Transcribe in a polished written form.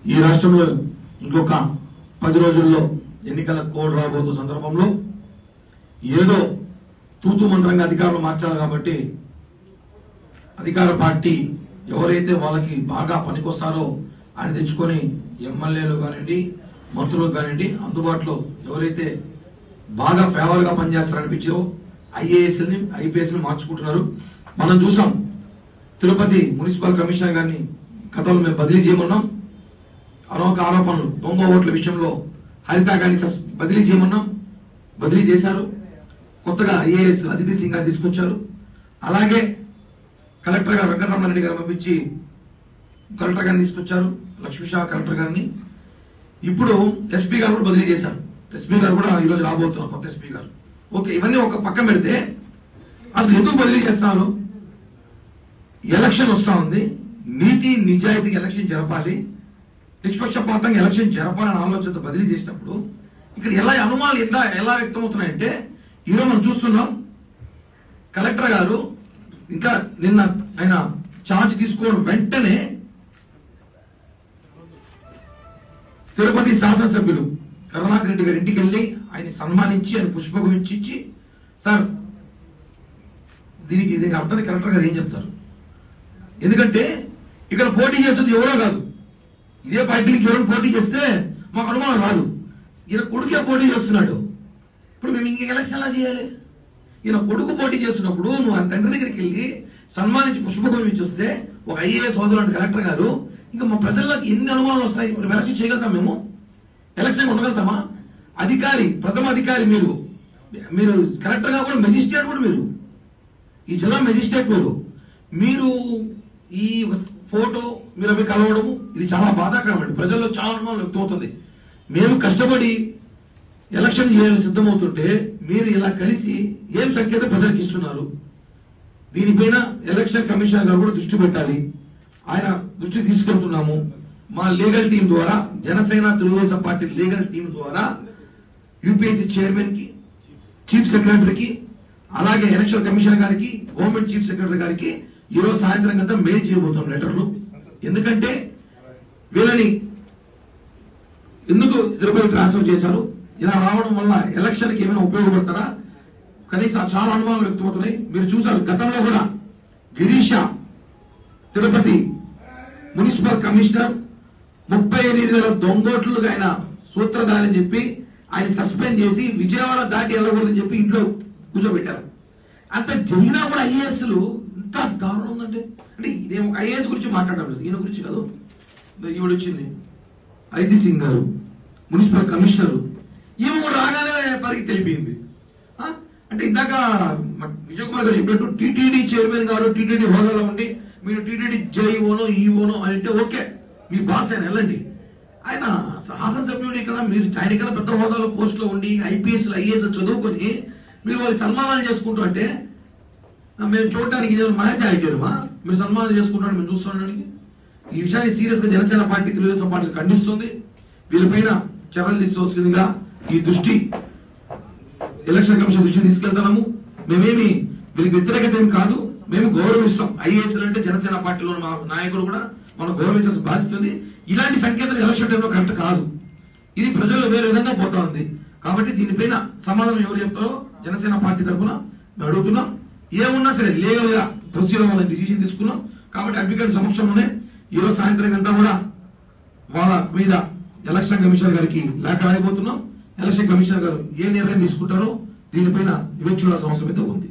ఈ రాష్ట్రంలో ఇంకొక 10 రోజుల్లో ఎన్నికల కోడ్ రాబోతున్న సందర్భంలో ఏదో తూతు మంత్రంగా అధికారులు మార్చాలి కాబట్టి అధికార పార్టీ ఎవరైతే వాళ్ళకి బాగా పనికొస్తారో ఆయన తెచ్చుకొని ఎమ్మెల్యేలు కానివ్వండి, మంత్రులు కానివ్వండి, అందుబాటులో ఎవరైతే బాగా ఫేవర్ గా పనిచేస్తారనిపించో ఐఏఎస్ని ఐపీఎస్ ని మార్చుకుంటున్నారు. మనం చూసాం తిరుపతి మున్సిపల్ కమిషనర్ గారిని గతంలో మేము బదిలీ చేయమన్నాం. అనేక ఆరోపణలు దొంగ ఓట్ల విషయంలో హరిత గారిని బదిలీ చేయమన్నాం, బదిలీ చేశారు. కొత్తగా ఐఏఎస్ అదితి సింగ్ గారిని తీసుకొచ్చారు. అలాగే కలెక్టర్ గారు వెంకటరమణారెడ్డి గారు పంపించి కలెక్టర్ గారిని తీసుకొచ్చారు, లక్ష్మీషా కలెక్టర్ గారిని. ఇప్పుడు ఎస్పీ గారు కూడా బదిలీ చేశారు. ఎస్పీ గారు కూడా ఈ రోజు రాబోతున్నారు, కొత్త ఎస్పీ గారు. ఓకే, ఇవన్నీ ఒక పక్కన పెడితే అసలు ఎందుకు బదిలీ చేస్తారు? ఎలక్షన్ వస్తా ఉంది, నీతి నిజాయితీగా ఎలక్షన్ జరపాలి, నిష్పక్షపాతంగా ఎలక్షన్ జరపాలని ఆలోచనతో బదిలీ చేసినప్పుడు ఇక్కడ ఎలా అనుమానాలు ఎలా వ్యక్తమవుతున్నాయంటే, ఈరోజు మనం చూస్తున్నాం కలెక్టర్ గారు ఇంకా నిన్న ఆయన ఛార్జ్ తీసుకోవడం వెంటనే తిరుపతి శాసనసభ్యులు కరుణాకర్ రెడ్డి గారి ఇంటికి వెళ్లి ఆయన సన్మానించి ఆయన పుష్పగుచ్చి ఇచ్చి, సార్ దీనికి అర్థాన్ని కలెక్టర్ గారు ఏం చెప్తారు? ఎందుకంటే ఇక్కడ పోటీ చేసేది ఎవరో కాదు, ఇదే పార్టీకి ఎవరు పోటీ చేస్తే మాకు అనుమానం రాదు. ఈయన కొడుకే పోటీ చేస్తున్నాడు. ఇప్పుడు మేము ఇంక ఎలక్షన్ ఎలా చేయాలి? ఈయన కొడుకు పోటీ చేస్తున్నప్పుడు నువ్వు ఆయన తండ్రి దగ్గరికి వెళ్ళి సన్మానించి పుష్పగుచ్చి వస్తే ఒక ఐఏఎస్ సోదరుడు కలెక్టర్ గారు ఇంకా మా ప్రజల్లోకి ఎన్ని అనుమానాలు వస్తాయి? వెలసి చేయగలుగుతాం మేము? ఎలక్షన్ ఉండగలుగుతామా? అధికారి, ప్రథమ అధికారి మీరు కలెక్టర్ గా కూడా మెజిస్ట్రేట్ కూడా మీరు, ఈ జిల్లా మెజిస్ట్రేట్ మీరు ఈ ఫోటో మీరు అవి కలవడము ఇది చాలా బాధాకరమండి. ప్రజల్లో చాలా అనుమానం వ్యక్తమవుతుంది. మేము కష్టపడి ఎలక్షన్ చేయాలని సిద్ధమవుతుంటే మీరు ఇలా కలిసి ఏం సంకేతం ప్రజలకు ఇస్తున్నారు? దీనిపైన ఎలక్షన్ కమిషనర్ గారు కూడా దృష్టి పెట్టాలి. ఆయన దృష్టికి తీసుకెళ్తున్నాము. మా లీగల్ టీం ద్వారా, Janasena Telugu Desam party legal team ద్వారా యూపీఎస్సీ చైర్మన్ కి, చీఫ్ సెక్రటరీకి, అలాగే ఎలక్షన్ కమిషనర్ గారికి, గవర్నమెంట్ చీఫ్ సెక్రటరీ గారికి ఈరోజు సాయంత్రం కంతా మెయిల్ చేయబోతున్నాం లెటర్లు. ఎందుకంటే వీళ్ళని ఎందుకు తిరుపతి ట్రాన్స్ఫర్ చేశారు, ఇలా రావడం వల్ల ఎలక్షన్ కి ఏమైనా ఉపయోగపడతారా? కనీసం చాలా అనుమానాలు వ్యక్తమవుతున్నాయి. మీరు చూసారు గతంలో కూడా గిరీష తిరుపతి మున్సిపల్ కమిషనర్ 38,000 దొంగోట్లుగా ఆయన సూత్రధారి అని చెప్పి ఆయన సస్పెండ్ చేసి విజయవాడ దాటి వెళ్ళకూడదని చెప్పి ఇంట్లో కూర్చోబెట్టారు. అంత జరిగినా కూడా ఐఏఎస్లు ఇంత దారుణం ఉందంటే, అంటే ఇదేం ఒక ఐఏఎస్ గురించి మాట్లాడడం లేదు, ఈయన గురించి కాదు. ఈవిడ వచ్చింది అదితి సింగ్ గారు మున్సిపల్ కమిషనర్, ఈమె రాగానే వారికి తెలిపింది. అంటే ఇందాక విజయ్ కుమార్ గారు చెప్పినట్టు టీటీడీ చైర్మన్ గారు టీటీడీ హోదాలో ఉండి మీరు టీటీడీ జేఈఓనో ఈఓనో అని అంటే ఓకే, మీ బాస్ ఆయన వెళ్ళండి. ఆయన శాసనసభ్యుడు ఇక్కడ, మీరు ఆయన ఇక్కడ పెద్ద హోదాలో పోస్ట్ లో ఉండి ఐపీఎస్ ఐఏఎస్ చదువుకొని మీరు వాళ్ళు సన్మానాలు చేసుకుంటూ అంటే మేము చూడడానికి మహత్య అడిగారుమా? మీరు సన్మానం చేసుకుంటారు మేము చూస్తున్నానికి. ఈ విషయాన్ని సీరియస్ గా జనసేన పార్టీ, తెలుగుదేశం పార్టీ ఖండిస్తుంది. వీళ్ళపైన చర్యలు తీసుకోవాల్సిందిగా ఈ దృష్టి ఎలక్షన్ కమిషన్ దృష్టిని తీసుకెళ్తున్నాము. మేమేమి వీరికి వ్యతిరేకత ఏమి కాదు, మేము గౌరవిస్తాం. ఐఏఎస్ అంటే జనసేన పార్టీలో మా నాయకుడు కూడా మనం గౌరవించాల్సిన బాధ్యత ఉంది. ఇలాంటి సంకేతాలు ఎలక్షన్ టైంలో కరెక్ట్ కాదు. ఇది ప్రజల్లో వేరే విధంగా పోతా ఉంది. కాబట్టి దీనిపైన సమాధానం ఎవరు చెప్తారో జనసేన పార్టీ తరఫున మేము అడుగుతున్నాం. ఏమున్నా సరే లీగల్ గా ప్రొసీడ్ అవ్వాలని డిసిషన్ తీసుకున్నాం. కాబట్టి అడ్వకేట్ సమక్షంలోనే ఈరోజు సాయంత్రం అంతా కూడా వాళ్ళ మీద ఎలక్షన్ కమిషనర్ గారికి లేఖ రాయబోతున్నాం. ఎలక్షన్ కమిషనర్ గారు ఏ నిర్ణయం తీసుకుంటారో దీనిపైన ఇవి చూడాల్సిన అవసరం అయితే ఉంది.